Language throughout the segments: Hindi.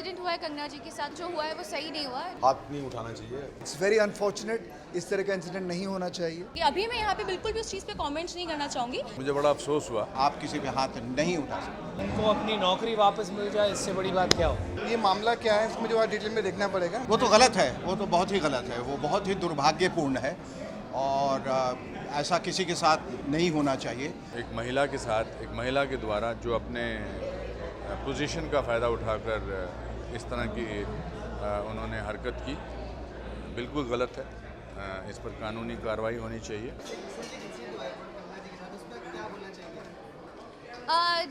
इंसिडेंट हुआ है कंगना जी के साथ, जो हुआ है वो सही नहीं हुआ। हाथ नहीं उठाना चाहिए। इट्स वेरी अनफॉर्चुनेट, इस तरह का इंसिडेंट नहीं होना चाहिए। कि अभी मैं यहाँ पे बिल्कुल भी उस चीज़ पे कमेंट्स नहीं करना चाहूँगी। मुझे बड़ा अफसोस हुआ। आप किसी पे हाथ नहीं उठा सकते। उनको अपनी नौकरी वापस मिल जाए, इससे बड़ी बात क्या हो। ये मामला क्या है, इसमें जो डिटेल में देखना पड़ेगा। वो तो गलत है, वो तो बहुत ही गलत है, वो बहुत ही दुर्भाग्यपूर्ण है और ऐसा किसी के साथ नहीं होना चाहिए। एक महिला के साथ, एक महिला के द्वारा जो अपने पोजीशन का फ़ायदा उठाकर इस तरह की उन्होंने हरकत की, बिल्कुल गलत है। इस पर कानूनी कार्रवाई होनी चाहिए।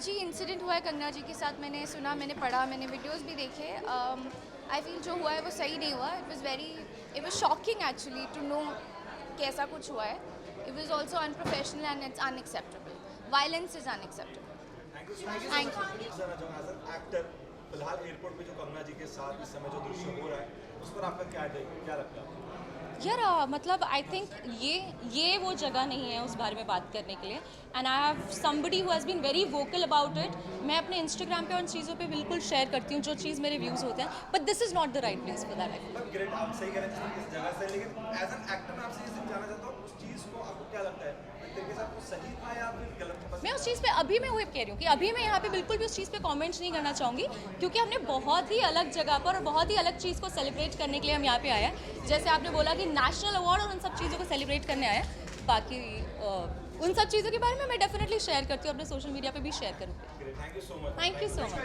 जी इंसिडेंट हुआ है कंगना जी के साथ, मैंने सुना, मैंने पढ़ा, मैंने वीडियोस भी देखे। आई फील जो हुआ है वो सही नहीं हुआ। It was shocking actually to know कि ऐसा कुछ हुआ है। It was also unprofessional and it's unacceptable. Violence is unacceptable. Thank you. Actor फिलहाल एयरपोर्ट पे जो कंगना जी के साथ इस समय जो दृश्य हो रहा है, उस पर आपका क्या लगता है? यार मतलब आई थिंक ये वो जगह नहीं है उस बारे में बात करने के लिए। And I have somebody who has been very vocal about it. मैं अपने इंस्टाग्राम पे उन चीज़ों पे बिल्कुल शेयर करती हूँ जो चीज़ मेरे व्यूज़ होते हैं, but this is not the right place for that. Great, आप सही कह रहे हैं इस जगह से, लेकिन एज एन एक्टर मैं आपसे ये जानना चाहता हूँ, उस चीज़ को आपको क्या लगता है के साथ वो सही था या फिर गलत था? मैं उस चीज़ पे अभी मैं वही कह रही हूँ कि अभी मैं यहाँ पे बिल्कुल भी उस चीज़ पे कमेंट्स नहीं करना चाहूँगी, क्योंकि हमने बहुत ही अलग जगह पर और बहुत ही अलग चीज़ को सेलिब्रेट करने के लिए हम यहाँ पे आए हैं। जैसे आपने बोला कि नेशनल अवार्ड और उन सब चीज़ों को सेलिब्रेट करने आए हैं। बाकी उन सब चीज़ों के बारे में मैं डेफिनेटली शेयर करती हूँ, अपने सोशल मीडिया पे भी शेयर करूँगी। Thank you so much. Thank you so much.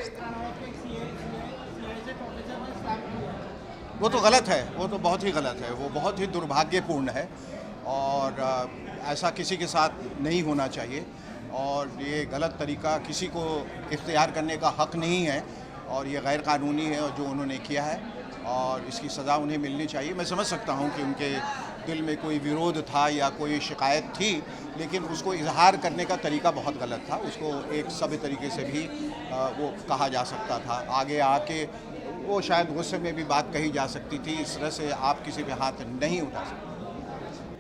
वो तो गलत है, वो तो बहुत ही गलत है, वो बहुत ही दुर्भाग्यपूर्ण है और ऐसा किसी के साथ नहीं होना चाहिए और ये गलत तरीका किसी को इख्तियार करने का हक नहीं है और ये गैर कानूनी है और जो उन्होंने किया है और इसकी सज़ा उन्हें मिलनी चाहिए। मैं समझ सकता हूँ कि उनके दिल में कोई विरोध था या कोई शिकायत थी, लेकिन उसको इजहार करने का तरीका बहुत गलत था। उसको एक सभ्य तरीके से भी वो कहा जा सकता था। आगे आके वो शायद गुस्से में भी बात कही जा सकती थी। इस तरह से आप किसी पे हाथ नहीं उठा सकते।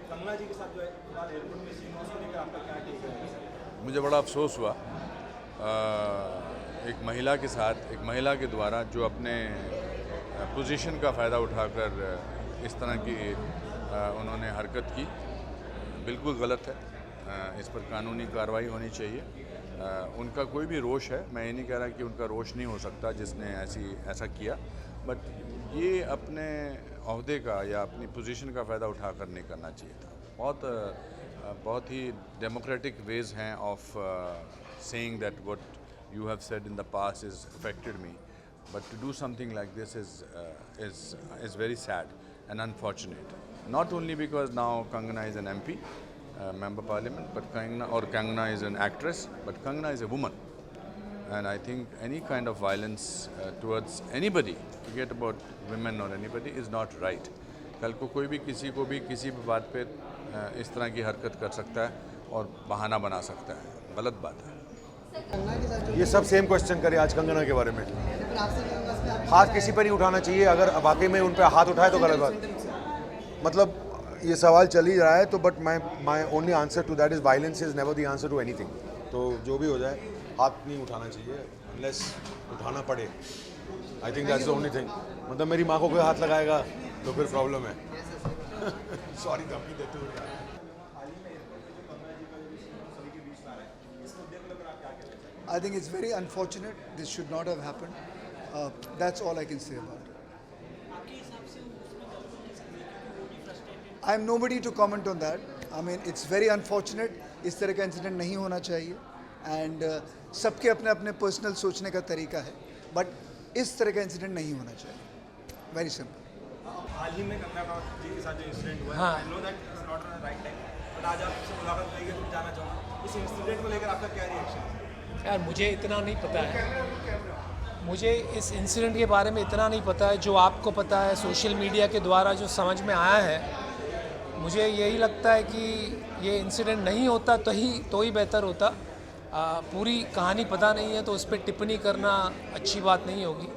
कंगना जी के साथ जो है एयरपोर्ट में सीन उसको लेकर आपका क्या टेक है? मुझे बड़ा अफसोस हुआ। एक महिला के साथ, एक महिला के द्वारा जो अपने पोजीशन का फ़ायदा उठाकर इस तरह की उन्होंने हरकत की, बिल्कुल गलत है। इस पर कानूनी कार्रवाई होनी चाहिए। उनका कोई भी रोष है, मैं ये नहीं कह रहा कि उनका रोष नहीं हो सकता जिसने ऐसा किया, बट ये अपने ओहदे का या अपनी पोजीशन का फ़ायदा उठाकर नहीं करना चाहिए था। बहुत ही डेमोक्रेटिक वेज हैं of saying that what you have said in the past is affected me, but to do something like this is very sad and unfortunate. Not only because now Kangana is an MP, member parliament, but Kangana is an actress, but Kangana is a woman. And I think any kind of violence towards anybody, forget about women or anybody, is not right. कल को कोई भी किसी को भी किसी भी बात पे इस तरह की हरकत कर सकता है और बहाना बना सकता है, गलत बात है। ये सब सेम क्वेश्चन करे आज कंगना के बारे में। हाथ किसी पर नहीं उठाना चाहिए, अगर वाकई में उन पर हाथ उठाए तो गलत बात। मतलब ये सवाल चल ही रहा है तो but my only answer to that is violence is never the answer to anything. तो जो भी हो जाए हाथ नहीं उठाना चाहिए अनलेस उठाना पड़े। I think that's the only thing. मतलब मेरी माँ को कोई हाथ लगाएगा तो फिर प्रॉब्लम है। सॉरी धमकी देते हुए। I think it's very unfortunate. This should not have happened. That's all I can say about it. I'm nobody to comment on that. I mean, it's very unfortunate. इस तरह का इंसिडेंट नहीं होना चाहिए एंड सबके अपने अपने पर्सनल सोचने का तरीका है, बट इस तरह का इंसिडेंट नहीं होना चाहिए। Very simple. हाल ही में कंगना जी के साथ जो इंसिडेंट हुआ है, I know that it's not the right time, but आज आपसे मुलाकात हुई है तो जानना चाहूँगा इस इंसिडेंट को लेकर आपका क्या रिएक्शन है? यार मुझे इतना नहीं पता है, मुझे इस इंसिडेंट के बारे में इतना नहीं पता है जो आपको पता है। सोशल मीडिया के द्वारा जो समझ में आया है, मुझे यही लगता है कि ये इंसिडेंट नहीं होता तो ही बेहतर होता। पूरी कहानी पता नहीं है तो उस पर टिप्पणी करना अच्छी बात नहीं होगी।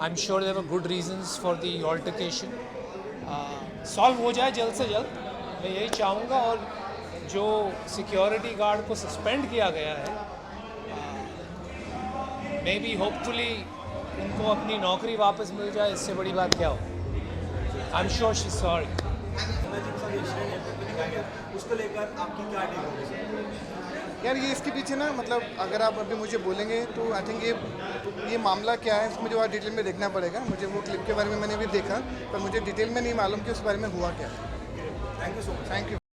I am sure there were good reasons for the altercation. Solve हो जाए जल्द से जल्द, मैं यही चाहूँगा। और जो सिक्योरिटी गार्ड को सस्पेंड किया गया है, मे बी होपफुली उनको अपनी नौकरी वापस मिल जाए, इससे बड़ी बात क्या हो। I am sure she sorry. Kangana ji के साथ इंसिडेंट दिखाया गया, उसको लेकर आपकी क्या टेक होगी? यार ये इसके पीछे ना मतलब अगर आप अभी मुझे बोलेंगे तो आई थिंक ये मामला क्या है, इसको मुझे और डिटेल में देखना पड़ेगा। मुझे वो क्लिप के बारे में मैंने भी देखा, पर मुझे डिटेल में नहीं मालूम कि उस बारे में हुआ क्या है। Thank you so much. Thank you.